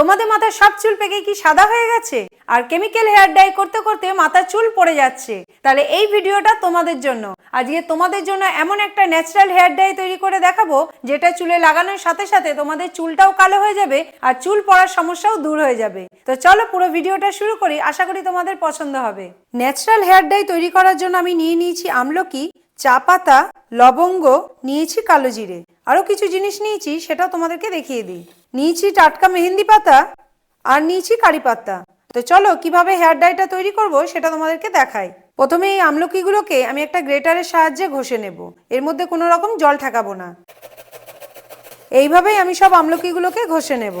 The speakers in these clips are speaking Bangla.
তোমাদের মাথার সব চুল পেকে কি সাদা হয়ে গেছে আর কেমিক্যাল হেয়ার ডাই করতে করতে মাথার চুল পড়ে যাচ্ছে? তাহলে এই ভিডিওটা তোমাদের জন্য। আজকে তোমাদের জন্য এমন একটা ন্যাচারাল হেয়ার ডাই তৈরি করে দেখাবো যেটা চুলে লাগানোর সাথে সাথে তোমাদের চুলটাও কালো হয়ে যাবে আর চুল পড়ার সমস্যাও দূর হয়ে যাবে। তো চলো পুরো ভিডিওটা শুরু করি, আশা করি তোমাদের পছন্দ হবে। ন্যাচারাল হেয়ার ডাই তৈরি করার জন্য আমি নিয়েছি আমলকি, চা পাতা, লবঙ্গ, নিয়েছি কালো জিরে, আরো কিছু জিনিস নিয়েছি সেটাও তোমাদেরকে দেখিয়ে দিই। নিয়েছি টাটকা মেহেন্দি পাতা আর নিয়েছি কারি পাতা। তো চলো কিভাবে হেয়ার ডাইটা তৈরি করব সেটা তোমাদেরকে দেখাই। প্রথমে এই আমলকিগুলোকে আমি একটা গ্রেটারের সাহায্যে ঘষে নেব, এর মধ্যে কোনো রকম জল ঠেকাবো না। এইভাবেই আমি সব আমলকিগুলোকে ঘষে নেব।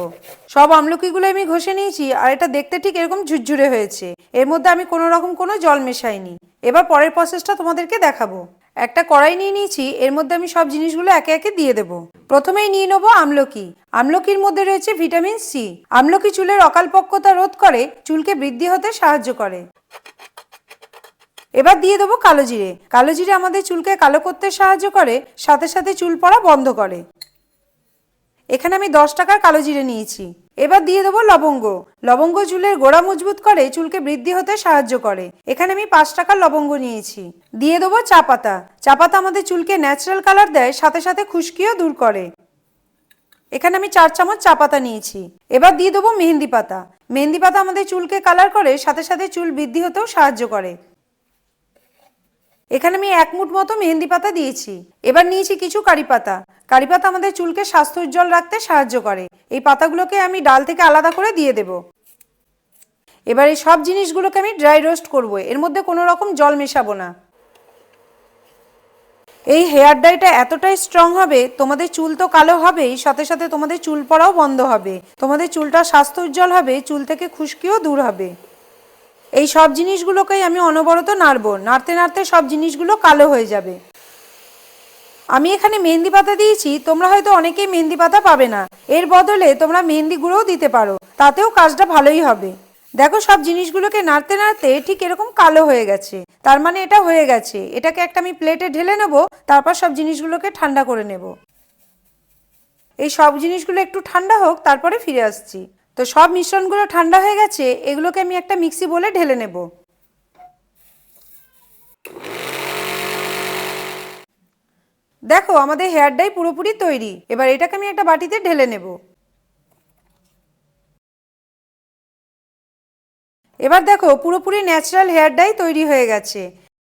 সব আমলকিগুলো আমি ঘষে নিয়েছি আর এটা দেখতে ঠিক এরকম ঝুরঝুরে হয়েছে, এর মধ্যে আমি কোনো রকম কোনো জল মেশাইনি। এবার পরের প্রসেসটা তোমাদেরকে দেখাবো। একটা কড়াই নিয়ে নিয়েছি, এর মধ্যে আমি সব জিনিসগুলো একে একে দিয়ে দেবো। প্রথমেই নিয়ে নেবো আমলকি। আমলকির মধ্যে রয়েছে ভিটামিন সি। আমলকি চুলের অকালপক্কতা রোধ করে, চুলকে বৃদ্ধি হতে সাহায্য করে। এবার দিয়ে দেবো কালো জিরে। কালো জিরে আমাদের চুলকে কালো করতে সাহায্য করে, সাথে সাথে চুল পড়া বন্ধ করে। এখানে আমি 10 টাকার কালো জিরে নিয়েছি। এবার দিয়ে দেবো লবঙ্গ। লবঙ্গ চুলের গোড়া মজবুত করে, চুলকে বৃদ্ধি হতে সাহায্য করে। এখানে আমি 5 টাকার লবঙ্গ নিয়েছি। দিয়ে দেবো চা পাতা। চা পাতা আমাদের চুলকে ন্যাচারাল কালার দেয়, সাথে সাথে খুশকিও দূর করে। এখানে আমি 4 চামচ চা পাতা নিয়েছি। এবার দিয়ে দেবো মেহেন্দি পাতা। মেহেন্দি পাতা আমাদের চুলকে কালার করে, সাথে সাথে চুল বৃদ্ধি হতেও সাহায্য করে। এখানে আমি 1 মুঠ মতো মেহেন্দি পাতা দিয়েছি। এবার নিয়েছি কিছু কারি পাতা। কারি পাতা আমাদের চুলকে স্বাস্থ্য উজ্জ্বল রাখতে সাহায্য করে। এই পাতাগুলোকে আমি ডাল থেকে আলাদা করে দিয়ে দেব। এবার এই সব জিনিসগুলোকে আমি ড্রাই রোস্ট করব, এর মধ্যে কোনো রকম জল মেশাবো না। এই হেয়ার ডাইটা এতটাই স্ট্রং হবে, তোমাদের চুল তো কালো হবেই, সাথে সাথে তোমাদের চুল পড়াও বন্ধ হবে, তোমাদের চুলটা স্বাস্থ্য উজ্জ্বল হবে, চুল থেকে খুশকিও দূর হবে। এই সব জিনিসগুলোকেই আমি অনবরত নাড়বো, নাড়তে নাড়তে সব জিনিসগুলো কালো হয়ে যাবে। আমি এখানে মেহেন্দি পাতা দিয়েছি, তোমরা হয়তো অনেকেই মেহেন্দি পাতা পাবে না, এর বদলে তোমরা মেহেন্দি গুঁড়োও দিতে পারো, তাতেও কাজটা ভালোই হবে। দেখো সব জিনিসগুলোকে নাড়তে নাড়তে ঠিক এরকম কালো হয়ে গেছে, তার মানে এটা হয়ে গেছে। এটাকে একটা আমি প্লেটে ঢেলে নেব, তারপর সব জিনিসগুলোকে ঠান্ডা করে নেব। এই সব জিনিসগুলো একটু ঠান্ডা হোক, তারপরে ফিরে আসছি। তো সব মিশ্রণগুলো ঠান্ডা হয়ে গেছে, এগুলোকে আমি একটা মিক্সি বোলে ঢেলে নেব। দেখো আমাদের হেয়ার ডাই পুরোপুরি তৈরি। এবার এটাকে আমি একটা বাটিতে ঢেলে নেব। এবার দেখো পুরোপুরি ন্যাচারাল হেয়ার ডাই তৈরি হয়ে গেছে।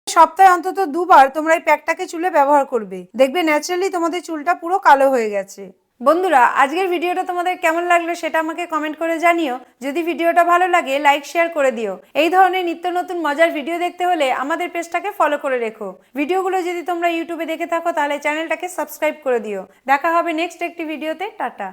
সপ্তাহে অন্তত 2 বার তোমরা এই প্যাকটাকে চুলে ব্যবহার করবে, দেখবে ন্যাচারালি তোমাদের চুলটা পুরো কালো হয়ে গেছে। বন্ধুরা, আজকের ভিডিওটা তোমাদের কেমন লাগলো সেটা আমাকে কমেন্ট করে জানিও। যদি ভিডিওটা ভালো লাগে লাইক শেয়ার করে দিও। এই ধরনের নিত্য নতুন মজার ভিডিও দেখতে হলে আমাদের পেজটাকে ফলো করে রেখো। ভিডিওগুলো যদি তোমরা ইউটিউবে দেখে থাকো তাহলে চ্যানেলটাকে সাবস্ক্রাইব করে দিও। দেখা হবে নেক্সট একটি ভিডিওতে। টাটা।